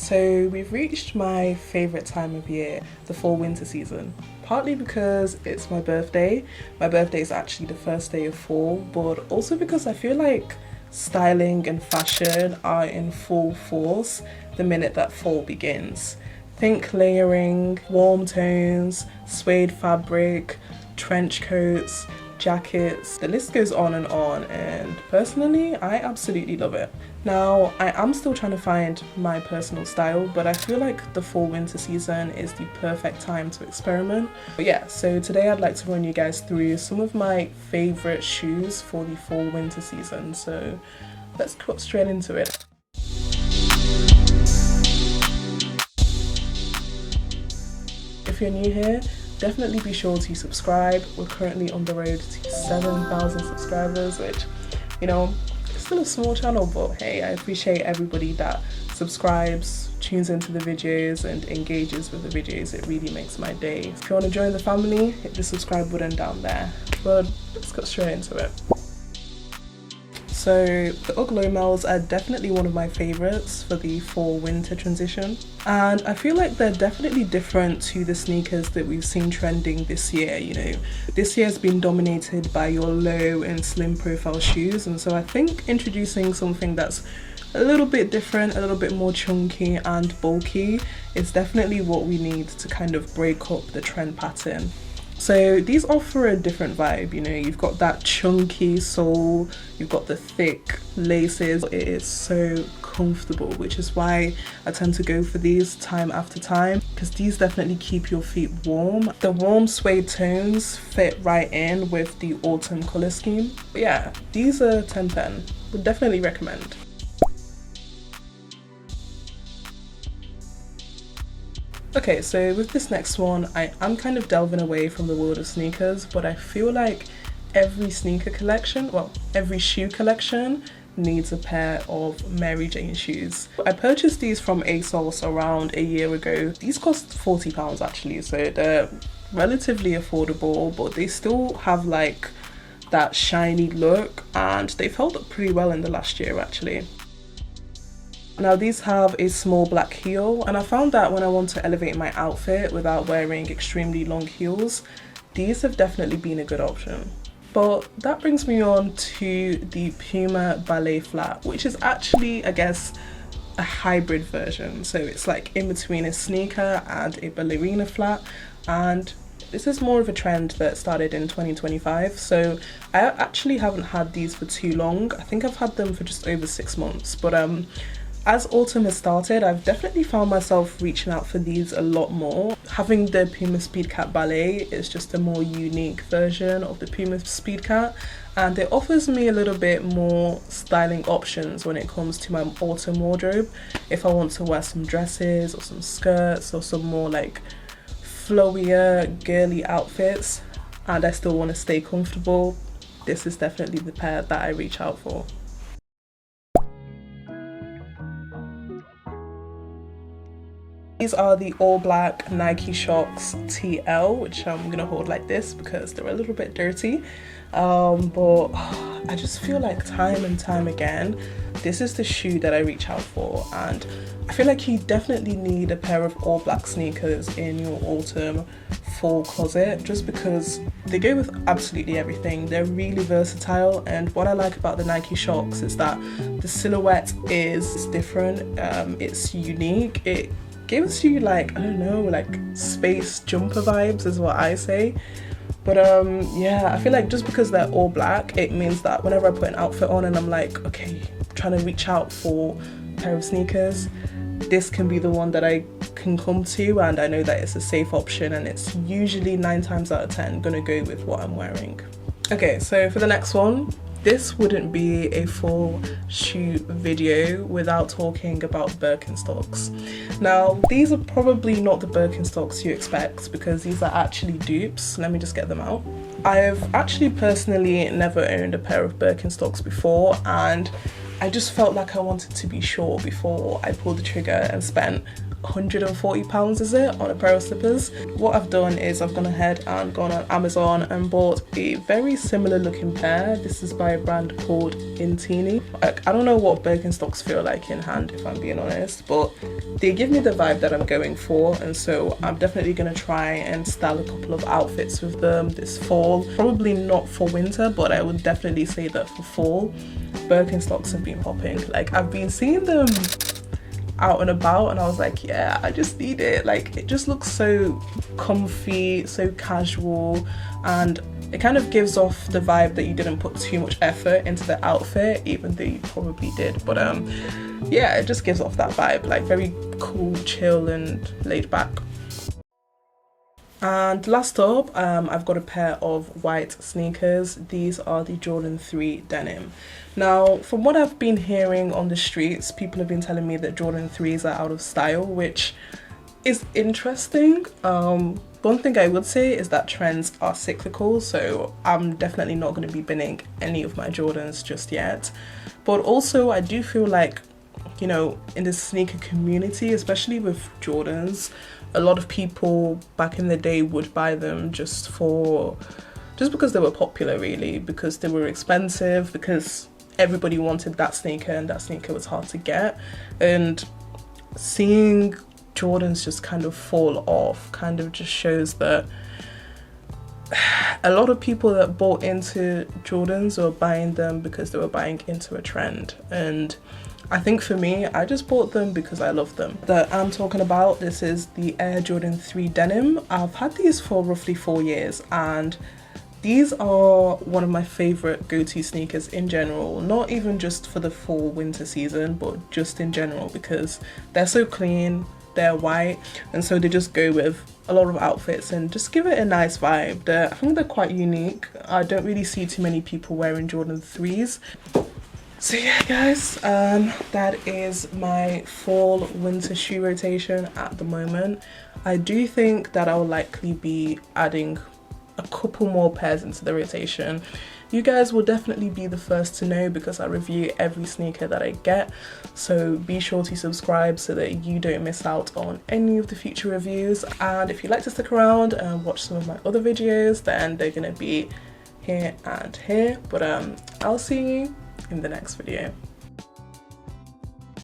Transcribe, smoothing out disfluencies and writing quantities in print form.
So we've reached my favourite time of year, the fall winter season. Partly because it's my birthday. My birthday is actually the first day of fall, but also because I feel like styling and fashion are in full force the minute that fall begins. Think layering, warm tones, suede fabric, trench coats, jackets, the list goes on, and personally I absolutely love it. Now I am still trying to find my personal style, but I feel like the fall winter season is the perfect time to experiment. But yeah, so today I'd like to run you guys through some of my favorite shoes for the fall winter season, so let's cut straight into it. If you're new here, definitely be sure to subscribe. We're currently on the road to 7,000 subscribers, which, you know, it's still a small channel, but hey, I appreciate everybody that subscribes, tunes into the videos and engages with the videos. It really makes my day. If you want to join the family, hit the subscribe button down there. But let's get straight into it. So the UGG low mells are definitely one of my favorites for the fall winter transition, and I feel like they're definitely different to the sneakers that we've seen trending this year. You know, this year has been dominated by your low and slim profile shoes, and so I think introducing something that's a little bit different, a little bit more chunky and bulky is definitely what we need to kind of break up the trend pattern. So these offer a different vibe, you know, you've got that chunky sole, you've got the thick laces. It is so comfortable, which is why I tend to go for these time after time, because these definitely keep your feet warm. The warm suede tones fit right in with the autumn colour scheme. But yeah, these are 10/10, would definitely recommend. Okay, so with this next one, I'm kind of delving away from the world of sneakers, but I feel like every sneaker collection, well, every shoe collection needs a pair of Mary Jane shoes. I purchased these from ASOS around a year ago. These cost £40 actually, so they're relatively affordable, but they still have like that shiny look, and they've held up pretty well in the last year actually. Now these have a small black heel, and I found that when I want to elevate my outfit without wearing extremely long heels, these have definitely been a good option. But that brings me on to the Puma Ballet Flat, which is actually, I guess, a hybrid version. So it's like in between a sneaker and a ballerina flat, and this is more of a trend that started in 2025. So I actually haven't had these for too long. I think I've had them for just over 6 months, but as autumn has started, I've definitely found myself reaching out for these a lot more. Having the Puma Speedcat Ballet is just a more unique version of the Puma Speedcat, and it offers me a little bit more styling options when it comes to my autumn wardrobe. If I want to wear some dresses or some skirts or some more like flowier, girly outfits, and I still want to stay comfortable, this is definitely the pair that I reach out for. These are the all black Nike Shox TL, which I'm gonna hold like this because they're a little bit dirty. But I just feel like time and time again, this is the shoe that I reach out for, and I feel like you definitely need a pair of all black sneakers in your autumn fall closet, just because they go with absolutely everything. They're really versatile, and what I like about the Nike Shox is that the silhouette is different, it's unique. It gives you like, I don't know, like space jumper vibes is what I say. But yeah, I feel like just because they're all black, it means that whenever I put an outfit on and I'm like, okay, I'm trying to reach out for a pair of sneakers, this can be the one that I can come to, and I know that it's a safe option, and it's usually 9 times out of 10 gonna go with what I'm wearing. Okay, so for the next one, this wouldn't be a full shoe video without talking about Birkenstocks. Now, these are probably not the Birkenstocks you expect, because these are actually dupes. Let me just get them out. I've actually personally never owned a pair of Birkenstocks before, and I just felt like I wanted to be sure before I pulled the trigger and spent £140 is it on a pair of slippers. What I've done is I've gone ahead and gone on Amazon and bought a very similar looking pair. This is by a brand called Intini. Like, I don't know what Birkenstocks feel like in hand, if I'm being honest, but they give me the vibe that I'm going for, and so I'm definitely gonna try and style a couple of outfits with them this fall. Probably not for winter, but I would definitely say that for fall, Birkenstocks have been popping. Like, I've been seeing them out and about and I was like, yeah, I just need it. Like, it just looks so comfy, so casual, and it kind of gives off the vibe that you didn't put too much effort into the outfit, even though you probably did. But yeah, it just gives off that vibe, like very cool, chill and laid back. And last up, I've got a pair of white sneakers. These are the Jordan 3 denim. Now, from what I've been hearing on the streets, people have been telling me that Jordan 3s are out of style, which is interesting. One thing I would say is that trends are cyclical, so I'm definitely not going to be binning any of my Jordans just yet. But also, I do feel like, you know, in the sneaker community, especially with Jordans, a lot of people back in the day would buy them just because they were popular, really, because they were expensive, because everybody wanted that sneaker and that sneaker was hard to get. And seeing Jordans just kind of fall off kind of just shows that a lot of people that bought into Jordans were buying them because they were buying into a trend. And I think for me, I just bought them because I love them. That I'm talking about, this is the Air Jordan 3 denim. I've had these for roughly 4 years, and these are one of my favorite go-to sneakers in general, not even just for the fall winter season, but just in general, because they're so clean, they're white, and so they just go with a lot of outfits and just give it a nice vibe. I think they're quite unique. I don't really see too many people wearing Jordan 3s. So yeah guys, that is my fall winter shoe rotation at the moment. I do think that I'll likely be adding a couple more pairs into the rotation. You guys will definitely be the first to know because I review every sneaker that I get, so be sure to subscribe so that you don't miss out on any of the future reviews. And if you'd like to stick around and watch some of my other videos, then they're gonna be here and here. But I'll see you in the next video.